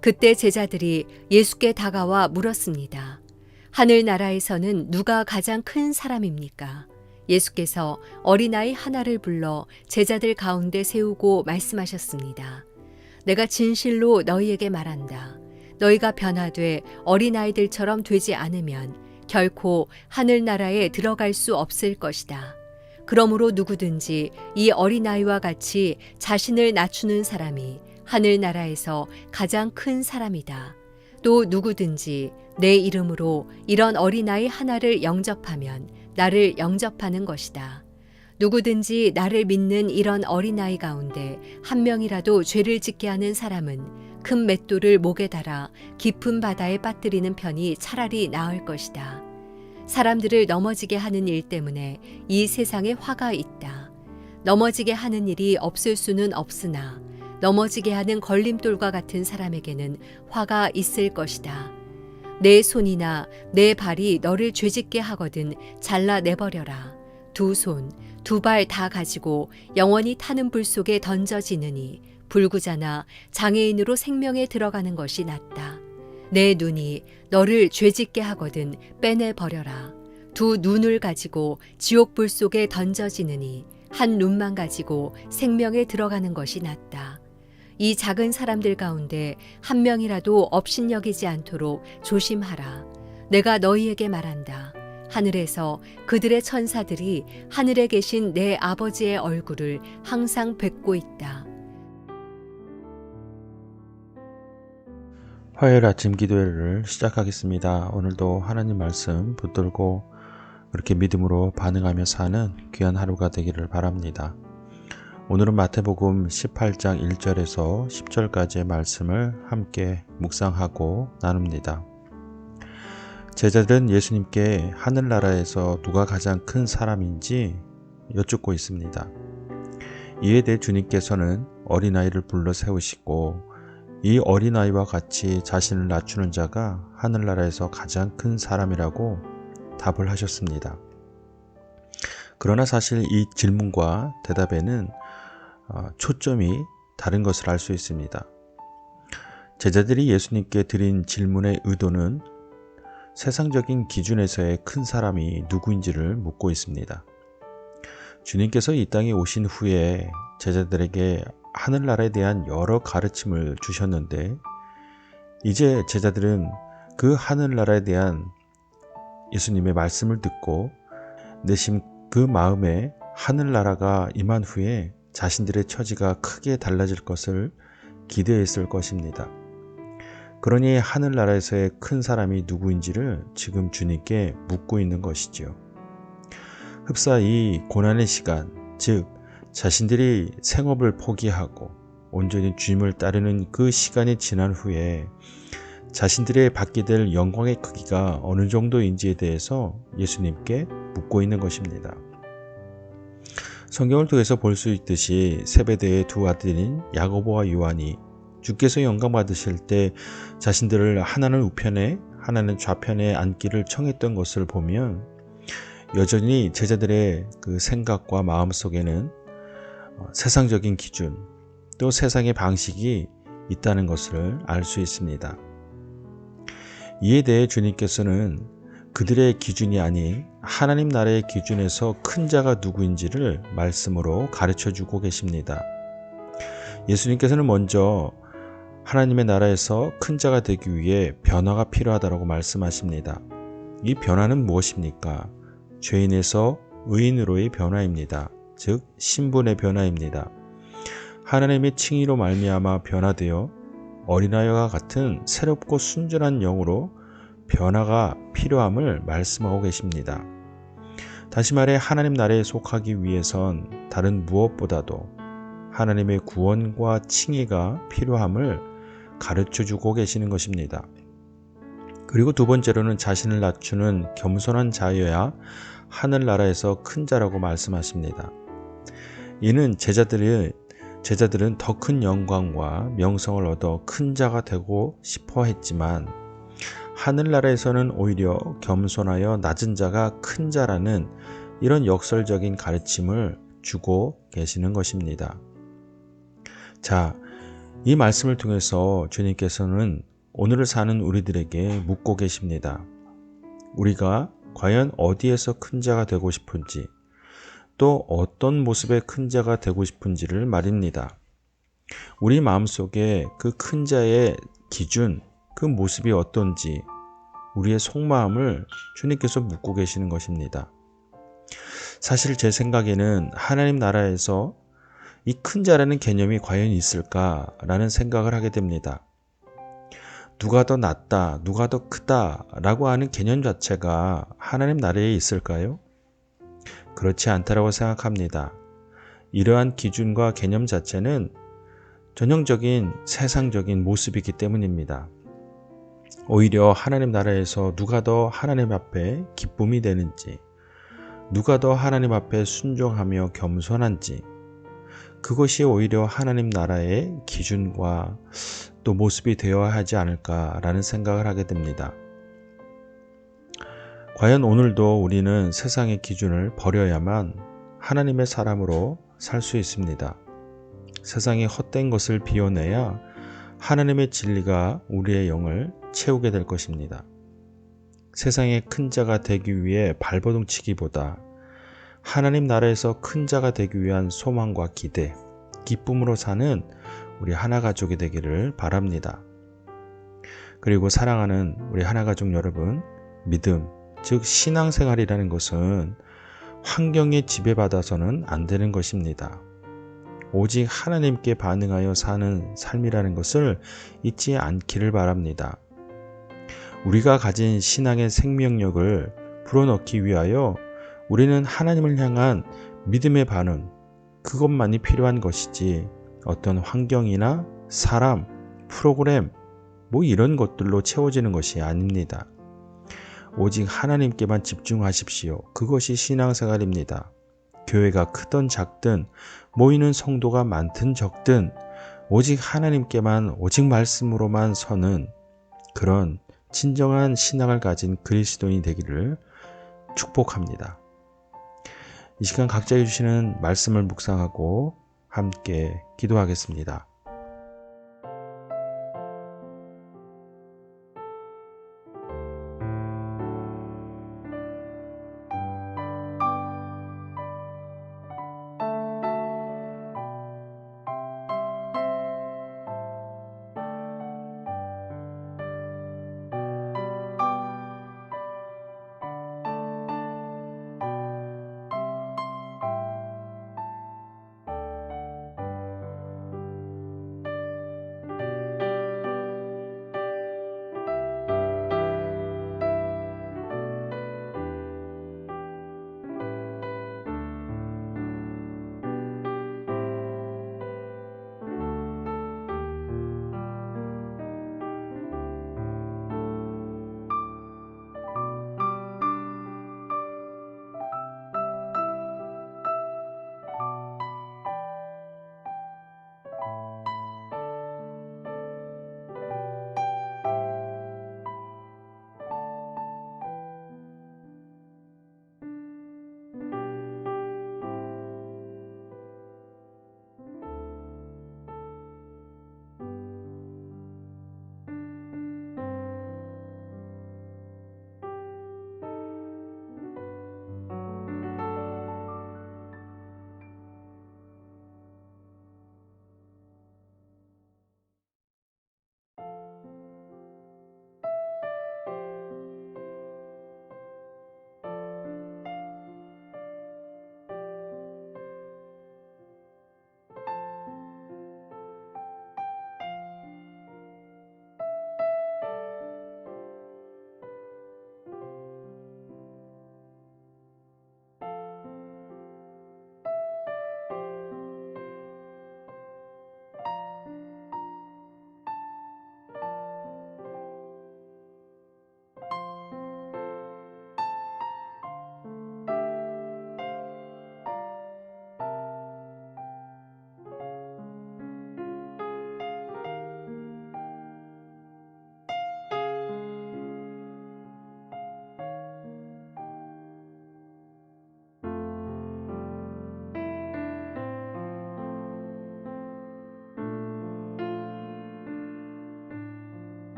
그때 제자들이 예수께 다가와 물었습니다. 하늘나라에서는 누가 가장 큰 사람입니까? 예수께서 어린아이 하나를 불러 제자들 가운데 세우고 말씀하셨습니다. 내가 진실로 너희에게 말한다. 너희가 변화돼 어린아이들처럼 되지 않으면 결코 하늘나라에 들어갈 수 없을 것이다. 그러므로 누구든지 이 어린아이와 같이 자신을 낮추는 사람이 하늘나라에서 가장 큰 사람이다. 또 누구든지 내 이름으로 이런 어린아이 하나를 영접하면 나를 영접하는 것이다. 누구든지 나를 믿는 이런 어린아이 가운데 한 명이라도 죄를 짓게 하는 사람은 큰 맷돌을 목에 달아 깊은 바다에 빠뜨리는 편이 차라리 나을 것이다. 사람들을 넘어지게 하는 일 때문에 이 세상에 화가 있다. 넘어지게 하는 일이 없을 수는 없으나 넘어지게 하는 걸림돌과 같은 사람에게는 화가 있을 것이다. 내 손이나 내 발이 너를 죄짓게 하거든 잘라내버려라. 두 손, 두 발 다 가지고 영원히 타는 불 속에 던져지느니 불구자나 장애인으로 생명에 들어가는 것이 낫다. 내 눈이 너를 죄짓게 하거든 빼내버려라. 두 눈을 가지고 지옥불 속에 던져지느니 한 눈만 가지고 생명에 들어가는 것이 낫다. 이 작은 사람들 가운데 한 명이라도 업신여기지 않도록 조심하라. 내가 너희에게 말한다. 하늘에서 그들의 천사들이 하늘에 계신 내 아버지의 얼굴을 항상 뵙고 있다. 화요일 아침 기도회를 시작하겠습니다. 오늘도 하나님 말씀 붙들고 그렇게 믿음으로 반응하며 사는 귀한 하루가 되기를 바랍니다. 오늘은 마태복음 18장 1절에서 10절까지의 말씀을 함께 묵상하고 나눕니다. 제자들은 예수님께 하늘나라에서 누가 가장 큰 사람인지 여쭙고 있습니다. 이에 대해 주님께서는 어린아이를 불러 세우시고 이 어린아이와 같이 자신을 낮추는 자가 하늘나라에서 가장 큰 사람이라고 답을 하셨습니다. 그러나 사실 이 질문과 대답에는 초점이 다른 것을 알 수 있습니다. 제자들이 예수님께 드린 질문의 의도는 세상적인 기준에서의 큰 사람이 누구인지를 묻고 있습니다. 주님께서 이 땅에 오신 후에 제자들에게 하늘나라에 대한 여러 가르침을 주셨는데 이제 제자들은 그 하늘나라에 대한 예수님의 말씀을 듣고 내심 그 마음에 하늘나라가 임한 후에 자신들의 처지가 크게 달라질 것을 기대했을 것입니다. 그러니 하늘나라에서의 큰 사람이 누구인지를 지금 주님께 묻고 있는 것이지요. 흡사 이 고난의 시간, 즉 자신들이 생업을 포기하고 온전히 주님을 따르는 그 시간이 지난 후에 자신들의 받게 될 영광의 크기가 어느 정도인지에 대해서 예수님께 묻고 있는 것입니다. 성경을 통해서 볼 수 있듯이 세베대의 두 아들인 야고보와 요한이 주께서 영광 받으실 때 자신들을 하나는 우편에 하나는 좌편에 앉기를 청했던 것을 보면 여전히 제자들의 그 생각과 마음 속에는 세상적인 기준 또 세상의 방식이 있다는 것을 알 수 있습니다. 이에 대해 주님께서는 그들의 기준이 아닌 하나님 나라의 기준에서 큰 자가 누구인지를 말씀으로 가르쳐 주고 계십니다. 예수님께서는 먼저 하나님의 나라에서 큰 자가 되기 위해 변화가 필요하다고 말씀하십니다. 이 변화는 무엇입니까? 죄인에서 의인으로의 변화입니다. 즉 신분의 변화입니다. 하나님의 칭의로 말미암아 변화되어 어린아이와 같은 새롭고 순전한 영으로 변화가 필요함을 말씀하고 계십니다. 다시 말해 하나님 나라에 속하기 위해선 다른 무엇보다도 하나님의 구원과 칭의가 필요함을 가르쳐주고 계시는 것입니다. 그리고 두 번째로는 자신을 낮추는 겸손한 자여야 하늘나라에서 큰 자라고 말씀하십니다. 이는 제자들은 더 큰 영광과 명성을 얻어 큰 자가 되고 싶어 했지만 하늘나라에서는 오히려 겸손하여 낮은 자가 큰 자라는 이런 역설적인 가르침을 주고 계시는 것입니다. 자, 이 말씀을 통해서 주님께서는 오늘을 사는 우리들에게 묻고 계십니다. 우리가 과연 어디에서 큰 자가 되고 싶은지, 또 어떤 모습의 큰 자가 되고 싶은지를 말입니다. 우리 마음속에 그 큰 자의 기준, 그 모습이 어떤지 우리의 속마음을 주님께서 묻고 계시는 것입니다. 사실 제 생각에는 하나님 나라에서 이 큰 자라는 개념이 과연 있을까라는 생각을 하게 됩니다. 누가 더 낫다, 누가 더 크다 라고 하는 개념 자체가 하나님 나라에 있을까요? 그렇지 않다라고 생각합니다. 이러한 기준과 개념 자체는 전형적인 세상적인 모습이기 때문입니다. 오히려 하나님 나라에서 누가 더 하나님 앞에 기쁨이 되는지, 누가 더 하나님 앞에 순종하며 겸손한지, 그것이 오히려 하나님 나라의 기준과 또 모습이 되어야 하지 않을까라는 생각을 하게 됩니다. 과연 오늘도 우리는 세상의 기준을 버려야만 하나님의 사람으로 살 수 있습니다. 세상의 헛된 것을 비워내야 하나님의 진리가 우리의 영을 채우게 될 것입니다. 세상의 큰 자가 되기 위해 발버둥 치기보다 하나님 나라에서 큰 자가 되기 위한 소망과 기대, 기쁨으로 사는 우리 하나 가족이 되기를 바랍니다. 그리고 사랑하는 우리 하나 가족 여러분, 믿음, 즉 신앙생활이라는 것은 환경에 지배받아서는 안 되는 것입니다. 오직 하나님께 반응하여 사는 삶이라는 것을 잊지 않기를 바랍니다. 우리가 가진 신앙의 생명력을 불어넣기 위하여 우리는 하나님을 향한 믿음의 반응, 그것만이 필요한 것이지 어떤 환경이나 사람, 프로그램, 이런 것들로 채워지는 것이 아닙니다. 오직 하나님께만 집중하십시오. 그것이 신앙생활입니다. 교회가 크든 작든, 모이는 성도가 많든 적든 오직 하나님께만, 오직 말씀으로만 서는 그런 진정한 신앙을 가진 그리스도인이 되기를 축복합니다. 이 시간 각자 해주시는 말씀을 묵상하고 함께 기도하겠습니다.